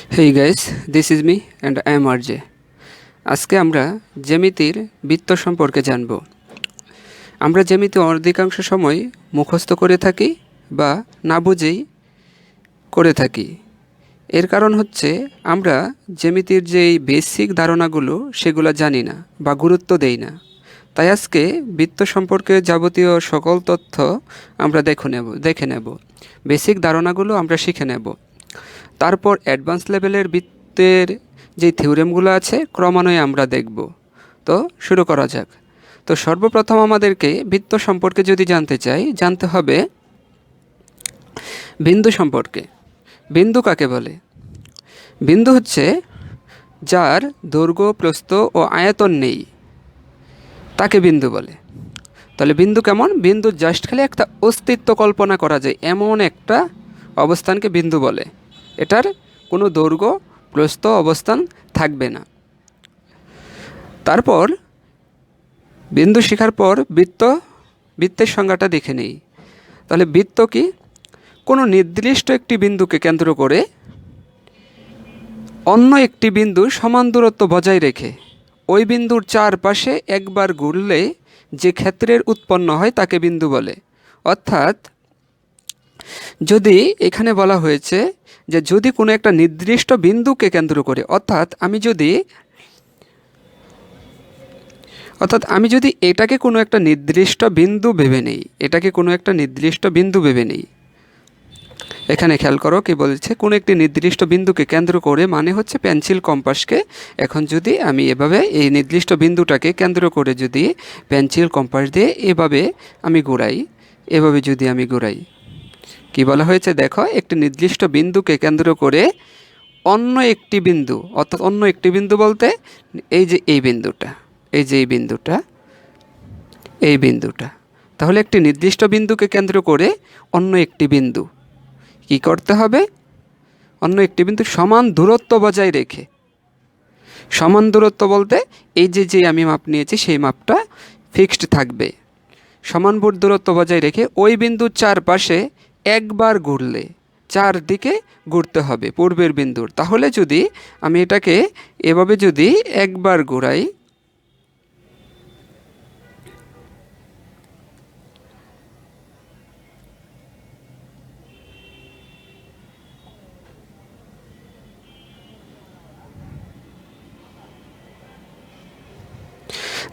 Hey guys, this is me and I am RJ. আজকে আমরা জ্যামিতির বৃত্ত সম্পর্কে জানব। আমরা জ্যামিতি অধিকাংশ সময় মুখস্থ করে থাকি বা না বুঝেই করে থাকি। এর কারণ হচ্ছে আমরা জ্যামিতির যেই বেসিক ধারণাগুলো সেগুলো জানি না বা গুরুত্ব দেই না। তাই আজকে বৃত্ত সম্পর্কে যাবতীয় সকল তথ্য আমরা দেখে নেব। বেসিক ধারণাগুলো আমরা শিখে নেব। তারপর অ্যাডভান্স লেভেলের বৃত্তের যে থিওরেমগুলো আছে ক্রমান্বয়ে আমরা দেখব। তো শুরু করা যাক। তো সর্বপ্রথম আমাদেরকে বৃত্ত সম্পর্কে যদি জানতে হবে বিন্দু সম্পর্কে। বিন্দু কাকে বলে? বিন্দু হচ্ছে যার দৈর্ঘ্য, প্রস্থ ও আয়তন নেই, তাকে বিন্দু বলে। তাহলে বিন্দু কেমন? বিন্দু জাস্ট খালি একটা অস্তিত্ব কল্পনা করা যায় এমন একটা অবস্থানকে বিন্দু বলে। এটার কোনো দৈর্ঘ্য, প্রস্থ, অবস্থান থাকবে না। তারপর বিন্দু শেখার পর বৃত্তের সংজ্ঞাটা দেখে নেই। তাহলে বৃত্ত কি? কোনো নির্দিষ্ট একটি বিন্দুকে কেন্দ্র করে অন্য একটি বিন্দুর সমান দূরত্ব বজায় রেখে ওই বিন্দুর চারপাশে একবার ঘুরলে যে ক্ষেত্রের উৎপন্ন হয় তাকে বিন্দু বলে। অর্থাৎ যদি এখানে বলা হয়েছে যে যদি কোনো একটা নির্দিষ্ট বিন্দুকে কেন্দ্র করে, অর্থাৎ আমি যদি এটাকে কোনো একটা নির্দিষ্ট বিন্দু ভেবে নেই, এখানে খেয়াল করো কি বলছে, কোনো একটি নির্দিষ্ট বিন্দুকে কেন্দ্র করে, মানে হচ্ছে পেন্সিল কম্পাসকে। এখন যদি আমি এভাবে এই নির্দিষ্ট বিন্দুটাকে কেন্দ্র করে যদি পেন্সিল কম্পাস দিয়ে এভাবে আমি ঘুরাই, কি বলা হয়েছে দেখো, একটি নির্দিষ্ট বিন্দুকে কেন্দ্র করে অন্য একটি বিন্দু, অর্থাৎ অন্য একটি বিন্দু বলতে এই বিন্দুটা, তাহলে একটি নির্দিষ্ট বিন্দুকে কেন্দ্র করে অন্য একটি বিন্দু কি করতে হবে? অন্য একটি বিন্দু সমান দূরত্ব বজায় রেখে, সমান দূরত্ব বলতে এই যে আমি মাপ নিয়েছি সেই মাপটা ফিক্সড থাকবে। সমান দূরত্ব বজায় রেখে ওই বিন্দুর চারপাশে একবার ঘুরলে, চারদিকে ঘুরতে হবে পূর্বের বিন্দুর। তাহলে যদি আমি এটাকে এভাবে যদি একবার ঘুরাই,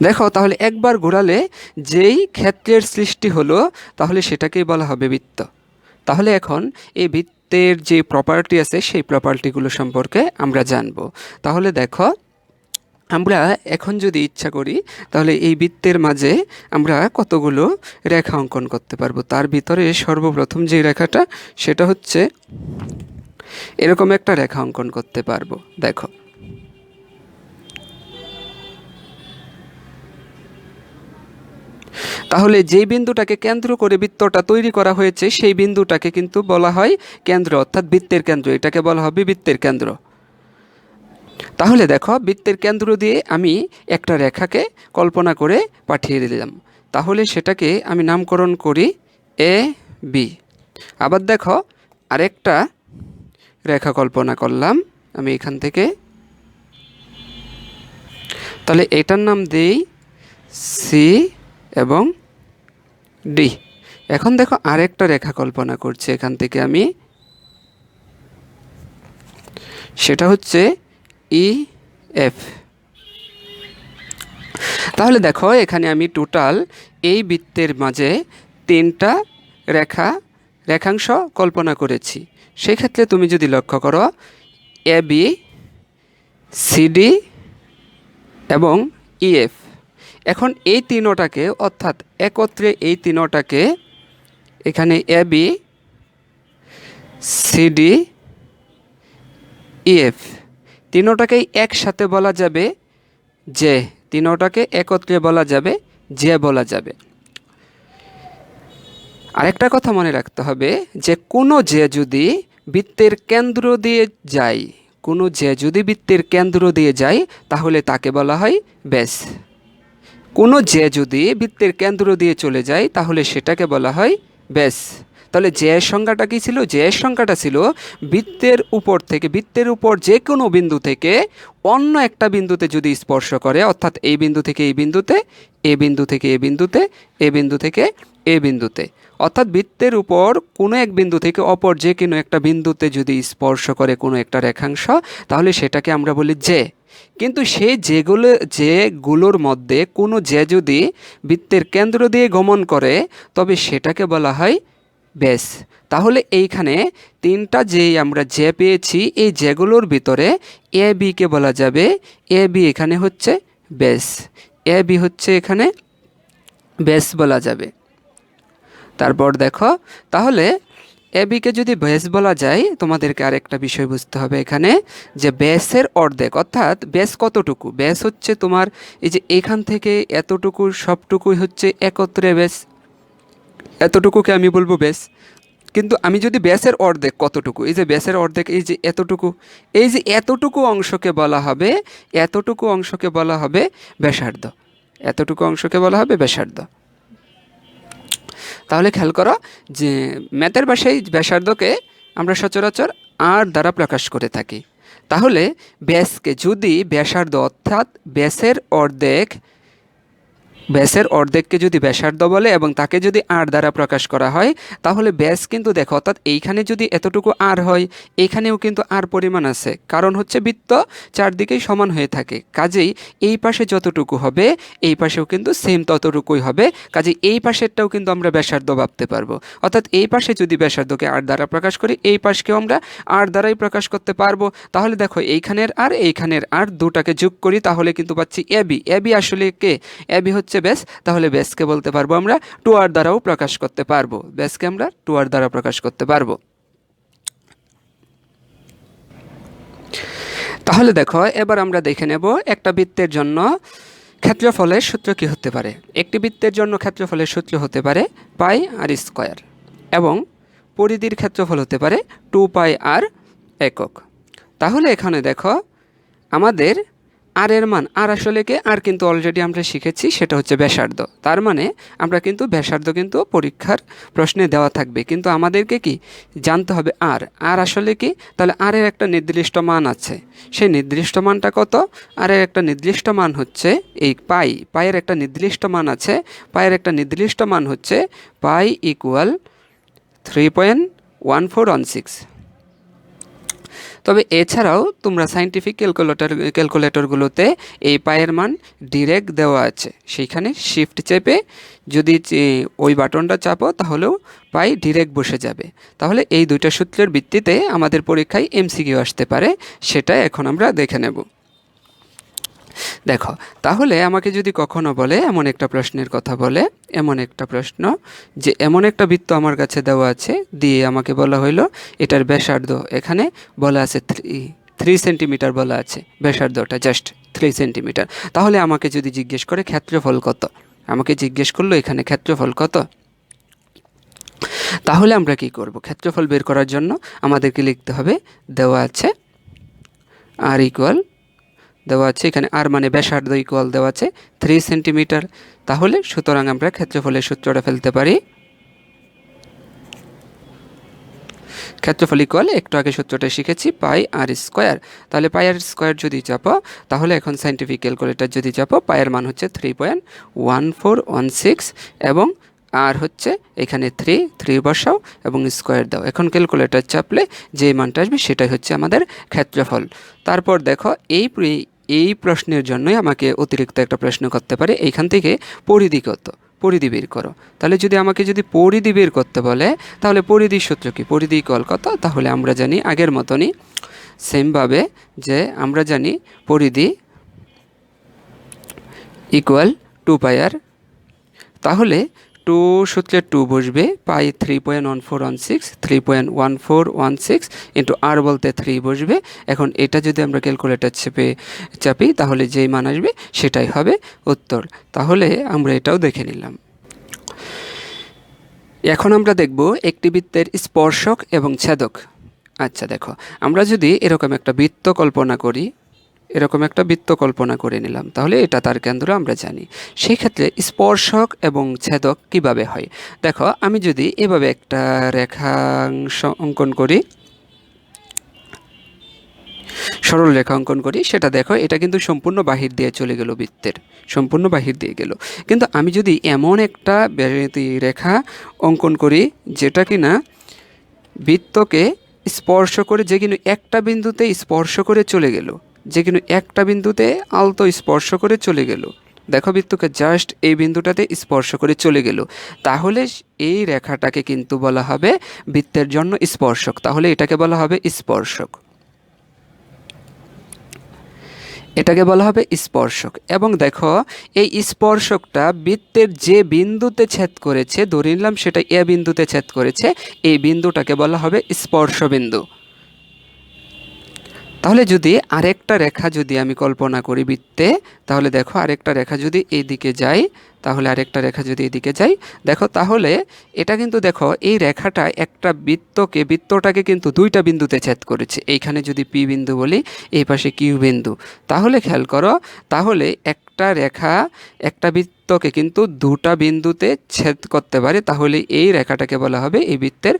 দেখো, তাহলে একবার ঘোরালে যেই ক্ষেত্রের সৃষ্টি হলো তাহলে সেটাকেই বলা হবে বৃত্ত। তাহলে এখন এই বৃত্তের যে প্রপার্টি আছে সেই প্রপার্টিগুলো সম্পর্কে আমরা জানব। তাহলে দেখো, আমরা এখন যদি ইচ্ছা করি তাহলে এই বৃত্তের মাঝে আমরা কতগুলো রেখা অঙ্কন করতে পারবো। তার ভিতরে সর্বপ্রথম যে রেখাটা সেটা হচ্ছে এরকম একটা রেখা অঙ্কন করতে পারবো। দেখো, তাহলে যেই বিন্দুটাকে কেন্দ্র করে বৃত্তটা তৈরি করা হয়েছে সেই বিন্দুটাকে কিন্তু বলা হয় কেন্দ্র, অর্থাৎ বৃত্তের কেন্দ্র। এটাকে বলা হবে বৃত্তের কেন্দ্র। তাহলে দেখো, বৃত্তের কেন্দ্র দিয়ে আমি একটা রেখাকে কল্পনা করে পাঠিয়ে দিলাম। তাহলে সেটাকে আমি নামকরণ করি এ বি। আবার দেখো, আরেকটা রেখা কল্পনা করলাম আমি এখান থেকে, তাহলে এটার নাম দেই সি এবং ডি। এখন দেখো, আরেকটা রেখা কল্পনা করছি এখান থেকে আমি, সেটা হচ্ছে ই এফ। তাহলে দেখো, এখানে আমি টোটাল এই বৃত্তের মাঝে তিনটা রেখাংশ কল্পনা করেছি। সেক্ষেত্রে তুমি যদি লক্ষ্য করো, এ বি, সিডি এবং ইএফ। এখন এই তিনোটাকে, অর্থাৎ একত্রে এই তিনোটাকে, এখানে এ বি, সিডি, ইএফ তিনোটাকেই একসাথে বলা যাবে যে, তিনোটাকে একত্রে বলা যাবে যে বলা যাবে। আরেকটা কথা মনে রাখতে হবে যে কোনো যে যদি বৃত্তের কেন্দ্র দিয়ে যায় তাহলে তাকে বলা হয় ব্যাস। কোনো যে যদি বৃত্তের কেন্দ্র দিয়ে চলে যায় তাহলে সেটাকে বলা হয় ব্যাস। তাহলে জ্যের সংখ্যাটা কী ছিল? জ্যের সংখ্যাটা ছিল বৃত্তের উপর যে কোনো বিন্দু থেকে অন্য একটা বিন্দুতে যদি স্পর্শ করে, অর্থাৎ এই বিন্দু থেকে এই বিন্দুতে, এ বিন্দু থেকে এ বিন্দুতে, এ বিন্দু থেকে এ বিন্দুতে, অর্থাৎ বৃত্তের উপর কোনো এক বিন্দু থেকে অপর যে কোনো একটা বিন্দুতে যদি স্পর্শ করে কোনো একটা রেখাংশ, তাহলে সেটাকে আমরা বলি জ্যে। কিন্তু সেই যেগুলোর মধ্যে কোনো জ্যে যদি বৃত্তের কেন্দ্র দিয়ে গমন করে, তবে সেটাকে বলা হয় ব্যাস। তাহলে এইখানে তিনটা যেই আমরা জ্যে পেয়েছি, এই জ্যাগুলোর ভিতরে এ বিকে বলা যাবে, এ বি এখানে হচ্ছে ব্যাস, এ বি হচ্ছে এখানে ব্যাস বলা যাবে। তারপর দেখো, তাহলে এ বিকে যদি ব্যাস বলা যায়, তোমাদেরকে আরেকটা বিষয় বুঝতে হবে এখানে, যে ব্যাসের অর্ধেক, অর্থাৎ ব্যাস কতটুকু? ব্যাস হচ্ছে তোমার এই যে এখান থেকে এতটুকু সবটুকুই হচ্ছে একত্রে ব্যাস, এতটুকুকে আমি বলবো ব্যাস। কিন্তু আমি যদি ব্যাসের অর্ধেক কতটুকু, এই যে ব্যাসের অর্ধেক এই যে এতটুকু, এই যে এতটুকু অংশকে বলা হবে, এতটুকু অংশকে বলা হবে ব্যাসার্ধ, এতটুকু অংশকে বলা হবে ব্যাসার্ধ। তাহলে খেয়াল করো যে ম্যাথের ভাষায় ব্যাসার্ধকে আমরা সচরাচর আর দ্বারা প্রকাশ করে থাকি। তাহলে ব্যাসকে যদি ব্যাসার্ধ, অর্থাৎ ব্যাসের অর্ধেককে যদি ব্যাসার্ধ বলে এবং তাকে যদি আর দ্বারা প্রকাশ করা হয়, তাহলে ব্যাস কিন্তু দেখো, অর্থাৎ এইখানে যদি এতটুকু আর হয়, এইখানেও কিন্তু আর পরিমাণ আছে, কারণ হচ্ছে বৃত্ত চারদিকেই সমান হয়ে থাকে। কাজেই এই পাশে যতটুকু হবে এই পাশেও কিন্তু সেম ততটুকুই হবে। কাজেই এই পাশেরটাও কিন্তু আমরা ব্যাসার্ধ ভাবতে পারবো। অর্থাৎ এই পাশে যদি ব্যাসার্ধকে আর দ্বারা প্রকাশ করি, এই পাশকেও আমরা আর দ্বারাই প্রকাশ করতে পারবো। তাহলে দেখো এইখানের আর দুটাকে যোগ করি, তাহলে কিন্তু পাচ্ছি এবি। এবি আসলে কে? এবি হচ্ছে ব্যাস। তাহলে ব্যাসকে বলতে পারবো আমরা টু আর দ্বারাও প্রকাশ করতে পারবো, ব্যাসকে আমরা টু আর দ্বারা প্রকাশ করতে পারবো। তাহলে দেখো, এবার আমরা দেখে নেব একটা বৃত্তের জন্য ক্ষেত্রফলের সূত্র কি হতে পারে। একটি বৃত্তের জন্য ক্ষেত্রফলের সূত্র হতে পারে পাই আর স্কয়ার, এবং পরিধির ক্ষেত্রফল হতে পারে 2 পাই আর একক। তাহলে এখানে দেখো, আমাদের আর এর মান, আর আসলে কে? আর কিন্তু অলরেডি আমরা শিখেছি, সেটা হচ্ছে ব্যাসার্ধ। তার মানে আমরা কিন্তু ব্যাসার্ধ কিন্তু পরীক্ষার প্রশ্নে দেওয়া থাকবে, কিন্তু আমাদেরকে কি জানতে হবে আর আসলে কি? তাহলে আর এর একটা নির্দিষ্ট মান আছে, সেই নির্দিষ্ট মানটা কত? আর এর একটা নির্দিষ্ট মান হচ্ছে এই পায়ের একটা নির্দিষ্ট মান আছে, পায়ের একটা নির্দিষ্ট মান হচ্ছে পাই ইকুয়াল 3.1416। তবে এছাড়াও তোমরা সায়েন্টিফিক ক্যালকুলেটরগুলোতে এই পায়ের মান ডিরেক্ট দেওয়া আছে, সেইখানে শিফট চেপে যদি ওই বাটনটা চাপো তাহলেও পাই ডিরেক্ট বসে যাবে। তাহলে এই দুইটা সূত্রের ভিত্তিতে আমাদের পরীক্ষায় এমসিকিউ আসতে পারে, সেটা এখন আমরা দেখে নেব। দেখো, তাহলে আমাকে যদি কখনো বলে, এমন একটা প্রশ্নের কথা বলে, এমন একটা প্রশ্ন যে এমন একটা বৃত্ত আমার কাছে দেওয়া আছে, দিয়ে আমাকে বলা হইলো এটার ব্যাসার্ধ এখানে বলা আছে 3 সেন্টিমিটার বলা আছে, ব্যাসার্ধটা জাস্ট 3 সেন্টিমিটার। তাহলে আমাকে যদি জিজ্ঞেস করে ক্ষেত্রফল কত, আমাকে জিজ্ঞেস করলো এখানে ক্ষেত্রফল কত, তাহলে আমরা কি করব? ক্ষেত্রফল বের করার জন্য আমাদেরকে লিখতে হবে, দেওয়া আছে আর ইকুয়াল, দেওয়া আছে এখানে আর মানে ব্যাসার্ধ ইকুয়াল দেওয়া আছে 3 সেন্টিমিটার। তাহলে সুতরাং আমরা ক্ষেত্রফলের সূত্রটা ফেলতে পারি, ক্ষেত্রফল ইকুয়াল, একটু আগে সূত্রটা শিখেছি, পাই আর স্কোয়ার। তাহলে পাই আর স্কোয়ার যদি চাপো, তাহলে এখন সায়েন্টিফিক ক্যালকুলেটর যদি চাপো, পায়ের মান হচ্ছে 3.1416 এবং আর হচ্ছে এখানে 3 বসাও এবং স্কোয়ার দাও। এখন ক্যালকুলেটর চাপলে যে মানটা আসবে সেটাই হচ্ছে আমাদের ক্ষেত্রফল। তারপর দেখো, এই প্রশ্নের জন্যই আমাকে অতিরিক্ত একটা প্রশ্ন করতে পারে, এইখান থেকে পরিধি কত, পরিধি বের করো। তাহলে আমাকে যদি পরিধি বের করতে বলে, তাহলে পরিধির সূত্র কি? পরিধি ইকুয়াল কত? তাহলে আমরা জানি আগের মতনই সেমভাবে, যে আমরা জানি পরিধি ইকুয়াল 2 পাই আর। তাহলে 2 সূত্রে 2 বসবে, পাই 3.1416 ইন্টু আর বলতে 3 বসবে। এখন এটা যদি আমরা ক্যালকুলেটর চাপি, তাহলে যেই মান আসবে সেটাই হবে উত্তর। তাহলে আমরা এটাও দেখে নিলাম। এখন আমরা দেখব একটি বৃত্তের স্পর্শক এবং ছেদক। আচ্ছা দেখো, আমরা যদি এরকম একটা বৃত্ত কল্পনা করি, এরকম একটা বৃত্ত কল্পনা করে নিলাম, তাহলে এটা তার কেন্দ্র আমরা জানি। সেই ক্ষেত্রে স্পর্শক এবং ছেদক কিভাবে হয়, দেখো আমি যদি এভাবে একটা রেখাংশ অঙ্কন করি, সরল রেখা অঙ্কন করি, সেটা দেখো এটা কিন্তু সম্পূর্ণ বাহির দিয়ে চলে গেল, বৃত্তের সম্পূর্ণ বাহির দিয়ে গেল। কিন্তু আমি যদি এমন একটা রেখা অঙ্কন করি যেটা কিনা বৃত্তকে স্পর্শ করে, যে কিনা একটা বিন্দুতে স্পর্শ করে চলে গেল, যে কিনা একটা বিন্দুতে আলতো স্পর্শ করে চলে গেল, দেখো বৃত্তকে জাস্ট এই বিন্দুটাতে স্পর্শ করে চলে গেল, তাহলে এই রেখাটাকে কিন্তু বলা হবে বৃত্তের জন্য স্পর্শক, তাহলে এটাকে বলা হবে স্পর্শক, এটাকে বলা হবে স্পর্শক। এবং দেখো এই স্পর্শকটা বৃত্তের যে বিন্দুতে ছেদ করেছে, ধরে নিলাম সেটা এ বিন্দুতে ছেদ করেছে, এই বিন্দুটাকে বলা হবে স্পর্শ বিন্দু। তাহলে যদি আরেকটা রেখা যদি আমি কল্পনা করি বৃত্তে, তাহলে দেখো আরেকটা রেখা যদি এইদিকে যায়, তাহলে আরেকটা রেখা যদি এদিকে যায়, দেখো তাহলে এটা কিন্তু দেখো এই রেখাটা একটা বৃত্তটাকে কিন্তু দুইটা বিন্দুতে ছেদ করেছে। এইখানে যদি পি বিন্দু বলি, এই পাশে কিউ বিন্দু, তাহলে খেয়াল করো, তাহলে একটা রেখা একটা বৃত্তকে কিন্তু দুটা বিন্দুতে ছেদ করতে পারে, তাহলে এই রেখাটাকে বলা হবে এই বৃত্তের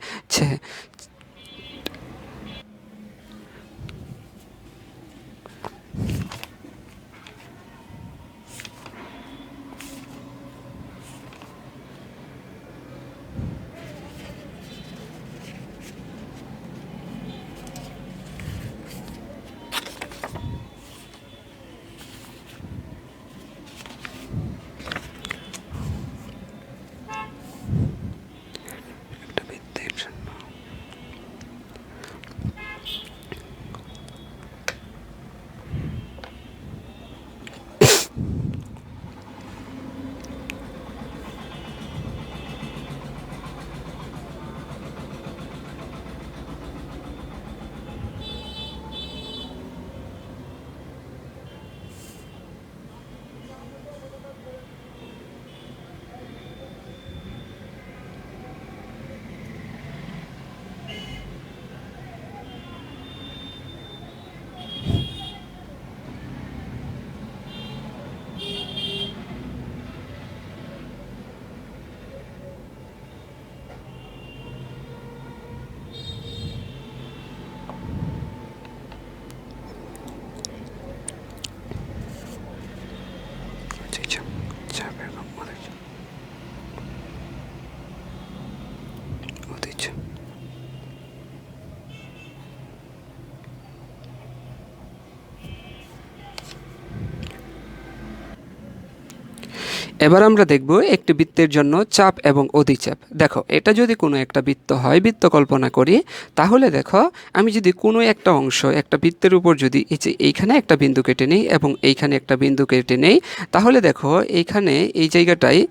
এবার আমরা দেখব একটি বৃত্তের জন্য চাপ এবং অধিচাপ। দেখো এটা যদি কোনো একটা বৃত্ত হয়, বৃত্ত কল্পনা করি, তাহলে দেখো আমি যদি কোনো একটা অংশ একটা বৃত্তের উপর যদি এইখানে একটা বিন্দু কেটে নিই এবং এইখানে একটা বিন্দু কেটে নেই, তাহলে দেখো এইখানে এই জায়গাটায়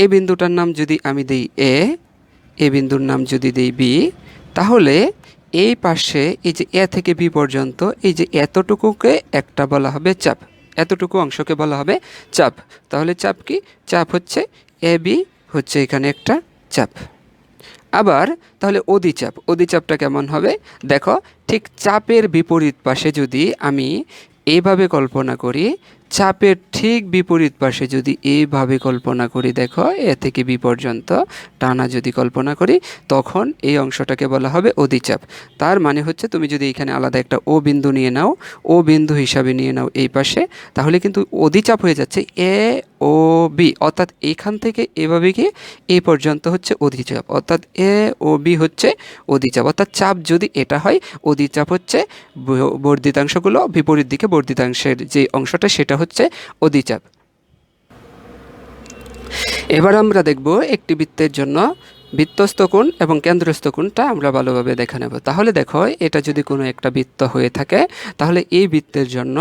এই বিন্দুটার নাম যদি আমি দিই এ, এই বিন্দুর নাম যদি দিই বি, তাহলে এই পাশে এই যে এ থেকে বি পর্যন্ত এই যে এতটুকুকে একটা বলা হবে চাপ, এতটুকু অংশকে বলা হবে চাপ। তাহলে চাপ কি? চাপ হচ্ছে এ বি, হচ্ছে এখানে একটা চাপ। আবার তাহলে অধিচাপ, অধিচাপটা কেমন হবে? দেখো ঠিক চাপের বিপরীত পাশে যদি আমি এইভাবে কল্পনা করি, চাপের ঠিক বিপরীত পাশে যদি এইভাবে কল্পনা করি, দেখো এ থেকে বি পর্যন্ত টানা যদি কল্পনা করি, তখন এই অংশটাকে বলা হবে অধিচাপ। তার মানে হচ্ছে তুমি যদি এখানে আলাদা একটা ও বিন্দু নিয়ে নাও, ও বিন্দু হিসাবে নিয়ে নাও এই পাশে, তাহলে কিন্তু অধিচাপ হয়ে যাচ্ছে এ ও বি, অর্থাৎ এইখান থেকে এভাবে গিয়ে এই পর্যন্ত হচ্ছে অধিচাপ, অর্থাৎ এ ও বি হচ্ছে অধিচাপ। অর্থাৎ চাপ যদি এটা হয়, অধিচাপ হচ্ছে বর্ধিতাংশগুলো বিপরীত দিকে, বর্ধিতাংশের যে অংশটা সেটা হচ্ছে অধিচাপ। এবার আমরা দেখব একটি বৃত্তের জন্য বৃত্তস্থ কোণ এবং কেন্দ্রস্থ কোণটা আমরা ভালোভাবে দেখে নেব। তাহলে দেখো এটা যদি কোনো একটা বৃত্ত হয়ে থাকে, তাহলে এই বৃত্তের জন্য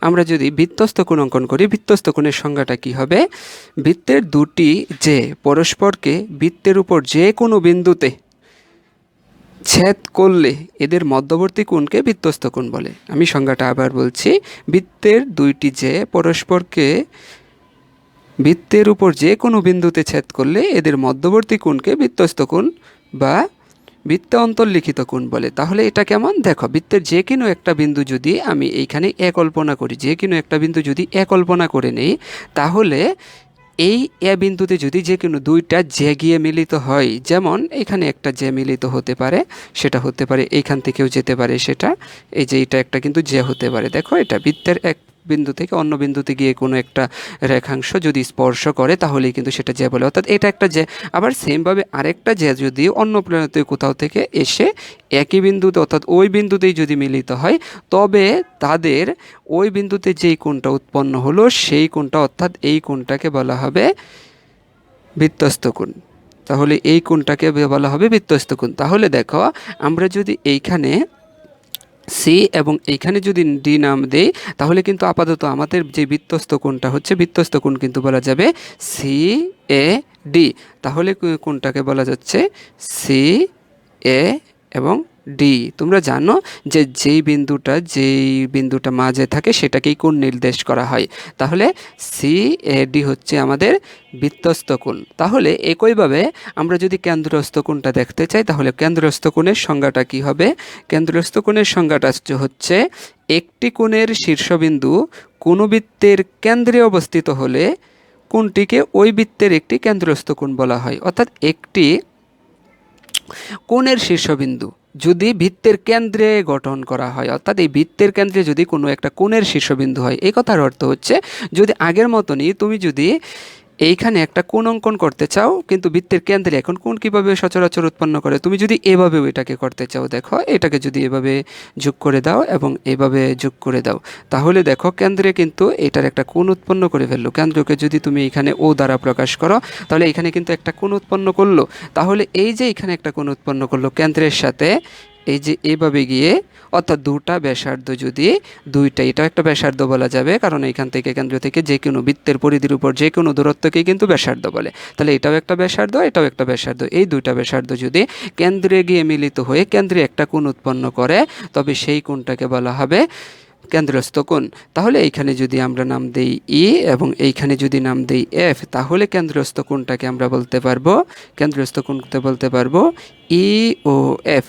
আমরা যদি বৃত্তস্থ কোণ অঙ্কন করি, বৃত্তস্থ কোণের সংজ্ঞাটা কি হবে? বৃত্তের দুটি যে পরস্পরকে বৃত্তের উপর যে কোনো বিন্দুতে ছেদ করলে এদের মধ্যবর্তী কোণকে বৃত্তস্থ কোণ বলে। আমি সংজ্ঞাটা আবার বলছি, বৃত্তের দুইটি যে পরস্পরকে বৃত্তের উপর যে কোনো বিন্দুতে ছেদ করলে এদের মধ্যবর্তী কোণকে বৃত্তস্থ কোণ বা বৃত্তে অন্তর্লিখিত কোণ বলে। তাহলে এটা কেমন? দেখো, বৃত্তের যে কোনো একটা বিন্দু যদি আমি এইখানে এ কল্পনা করি, যে কোনো একটা বিন্দু যদি এ কল্পনা করে নেই, তাহলে এই এ বিন্দুতে যদি যে কোনো দুইটা জে গিয়ে মিলিত হয়, যেমন এখানে একটা জে মিলিত হতে পারে, সেটা হতে পারে এইখান থেকেও যেতে পারে, সেটা এই যে এটা একটা কিন্তু জে হতে পারে। দেখো, এটা বৃত্তের এক বিন্দু থেকে অন্য বিন্দুতে গিয়ে কোনো একটা রেখাংশ যদি স্পর্শ করে তাহলেই কিন্তু সেটা জে বলে, অর্থাৎ এটা একটা জে। আবার সেমভাবে আরেকটা জে যদি অন্য প্রান্তে কোথাও থেকে এসে একই বিন্দুতে অর্থাৎ ওই বিন্দুতেই যদি মিলিত হয়, তবে তাদের ওই বিন্দুতে যেই কোণটা উৎপন্ন হলো সেই কোণটা অর্থাৎ এই কোণটাকে বলা হবে বৃত্তস্থ কোণ। তাহলে এই কোণটাকে বলা হবে বৃত্তস্থ কোণ। তাহলে দেখো, আমরা যদি এইখানে সি এবং এইখানে যদি ডি নাম দেই, তাহলে কিন্তু আপাতত আমাদের যে বৃত্তস্থ কোণটা হচ্ছে, বৃত্তস্থ কোণ কিন্তু বলা যাবে সি এ ডি। তাহলে কোণটাকে বলা যাচ্ছে সি এ এবং ডি। তোমরা জানো যে যেই বিন্দুটা মাঝে থাকে সেটাকেই কোণ নির্দেশ করা হয়। তাহলে সি এ ডি হচ্ছে আমাদের বৃত্তস্থ কোণ। তাহলে একইভাবে আমরা যদি কেন্দ্রস্থ কোণটা দেখতে চাই, তাহলে কেন্দ্রস্থ কোণের সংজ্ঞাটা কি হবে? কেন্দ্রস্থ কোণের সংজ্ঞাটা হচ্ছে একটি কোণের শীর্ষবিন্দু কোনো বৃত্তের কেন্দ্রে অবস্থিত হলে কোণটিকে ওই বৃত্তের একটি কেন্দ্রস্থ কোণ বলা হয়। অর্থাৎ একটি কোণের শীর্ষবিন্দু যদি বৃত্তের কেন্দ্রে গঠন করা হয়, অর্থাৎ এই বৃত্তের কেন্দ্রে যদি কোনো একটা কোণের শীর্ষবিন্দু হয়, এই কথার অর্থ হচ্ছে যদি আগের মতনই তুমি যদি এইখানে একটা কোণ অঙ্কন করতে চাও, কিন্তু বৃত্তের কেন্দ্রে এখন কোণ কীভাবে সচরাচর উৎপন্ন করে, তুমি যদি এভাবেও এটাকে করতে চাও, দেখো এটাকে যদি এভাবে যোগ করে দাও এবং এভাবে যোগ করে দাও, তাহলে দেখো কেন্দ্রে কিন্তু এটার একটা কোণ উৎপন্ন করে ফেললো। কেন্দ্রকে যদি তুমি এখানে ও দ্বারা প্রকাশ করো, তাহলে এখানে কিন্তু একটা কোণ উৎপন্ন করলো। তাহলে এই যে এখানে একটা কোণ উৎপন্ন করলো কেন্দ্রের সাথে, এই যে এভাবে গিয়ে, অর্থাৎ দুটা ব্যাসার্ধ যদি দুইটা, এটা একটা ব্যাসার্ধ বলা যাবে, কারণ এইখান থেকে কেন্দ্র থেকে যে কোনো বৃত্তের পরিধির উপর যে কোনো দূরত্বকেই কিন্তু ব্যাসার্ধ বলে। তাহলে এটাও একটা ব্যাসার্ধ, এটাও একটা ব্যাসার্ধ। এই দুইটা ব্যাসার্ধ যদি কেন্দ্রে গিয়ে মিলিত হয়ে কেন্দ্রে একটা কোণ উৎপন্ন করে, তবে সেই কোণটাকে বলা হবে কেন্দ্রস্থ কোণ। তাহলে এইখানে যদি আমরা নাম দেই ই এবং এইখানে যদি নাম দেই এফ, তাহলে কেন্দ্রস্থ কোণটাকে আমরা বলতে পারবো, কেন্দ্রস্থ কোণকে বলতে পারবো ই ও এফ।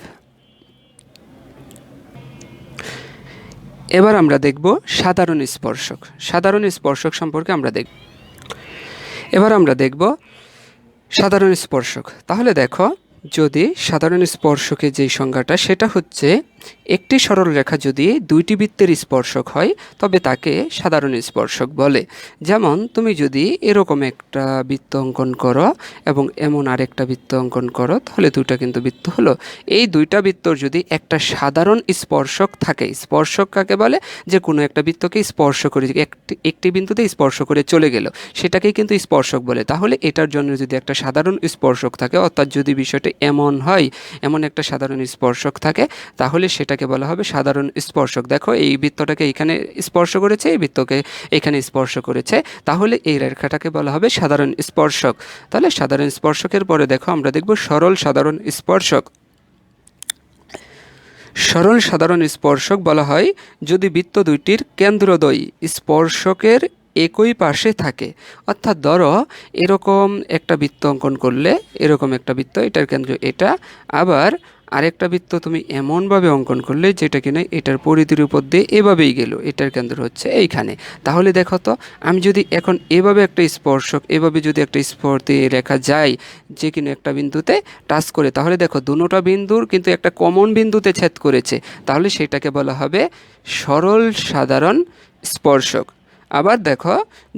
এবার আমরা দেখব সাধারণ স্পর্শক। সাধারণ স্পর্শক সম্পর্কে আমরা দেখব। এবার আমরা দেখব সাধারণ স্পর্শক। তাহলে দেখো, যদি সাধারণ স্পর্শকের যেই সংজ্ঞাটা, সেটা হচ্ছে একটি সরল রেখা যদি দুইটি বৃত্তের স্পর্শক হয় তবে তাকে সাধারণ স্পর্শক বলে। যেমন তুমি যদি এরকম একটা বৃত্ত অঙ্কন করো এবং এমন আরেকটা বৃত্ত অঙ্কন করো, তাহলে দুইটা কিন্তু বৃত্ত হলো। এই দুইটা বৃত্তর যদি একটা সাধারণ স্পর্শক থাকে, স্পর্শক কাকে বলে? যে কোনো একটা বৃত্তকে স্পর্শ করে একটি বিন্দুতে স্পর্শ করে চলে গেল, সেটাকেই কিন্তু স্পর্শক বলে। তাহলে এটার জন্য যদি একটা সাধারণ স্পর্শক থাকে, অর্থাৎ যদি বিষয়টা এমন হয়, এমন একটা সাধারণ স্পর্শক থাকে, তাহলে সেটাকে বলা হবে সাধারণ স্পর্শক। দেখো, এই বৃত্তটাকে এখানে স্পর্শ করেছে, এই বৃত্তকে এখানে স্পর্শ করেছে, তাহলে এই রেখাটাকে বলা হবে সাধারণ স্পর্শক। তাহলে সাধারণ স্পর্শকের পরে দেখো আমরা দেখব সরল সাধারণ স্পর্শক। সরল সাধারণ স্পর্শক বলা হয় যদি বৃত্ত দুইটির কেন্দ্রদ্বয়ী স্পর্শকের একই পাশে থাকে। অর্থাৎ ধরো এরকম একটা বৃত্ত অঙ্কন করলে, এরকম একটা বৃত্ত, এটার কেন্দ্র এটা, আবার আরেকটা বৃত্ত তুমি এমনভাবে অঙ্কন করলে যেটা কিনা এটার পরিধির উপর দিয়ে এভাবেই গেল, এটার কেন্দ্র হচ্ছে এইখানে। তাহলে দেখো তো, আমি যদি এখন এভাবে একটা স্পর্শক, এভাবে যদি একটা স্পর্শে রেখা যায় যে কিনা একটা বিন্দুতে টাচ করে, তাহলে দেখো দুটোটা বিন্দুর কিন্তু একটা কমন বিন্দুতে ছেদ করেছে, তাহলে সেটাকে বলা হবে সরল সাধারণ স্পর্শক। আবার দেখো,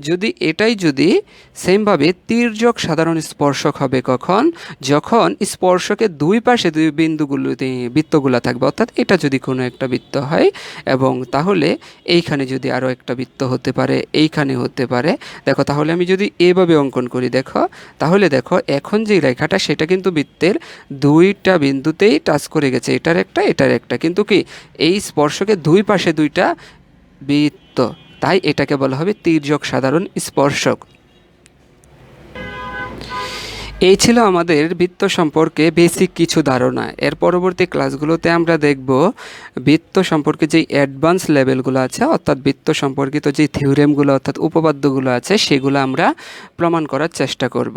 যদি এটাই যদি সেমভাবে তির্যক সাধারণ স্পর্শক হবে কখন? যখন স্পর্শকের দুই পাশে দুই বিন্দুগুলোতে বৃত্তগুলো থাকবে, অর্থাৎ এটা যদি কোনো একটা বৃত্ত হয় এবং তাহলে এইখানে যদি আরও একটা বৃত্ত হতে পারে, এইখানে হতে পারে। দেখো, তাহলে আমি যদি এভাবে অঙ্কন করি, দেখো, তাহলে দেখো এখন যে রেখাটা সেটা কিন্তু বৃত্তের দুইটা বিন্দুতেই টাচ করে গেছে, এটার একটা এটার একটা, কিন্তু কি এই স্পর্শকের দুই পাশে দুইটা বৃত্ত, তাই এটাকে বলা হবে তির্যক সাধারণ স্পর্শক। এই ছিল আমাদের বৃত্ত সম্পর্কে বেসিক কিছু ধারণা। এর পরবর্তী ক্লাসগুলোতে আমরা দেখব বৃত্ত সম্পর্কে যেই অ্যাডভান্স লেভেলগুলো আছে, অর্থাৎ বৃত্ত সম্পর্কিত যে থিওরেমগুলো অর্থাৎ উপপাদ্যগুলো আছে, সেগুলো আমরা প্রমাণ করার চেষ্টা করব।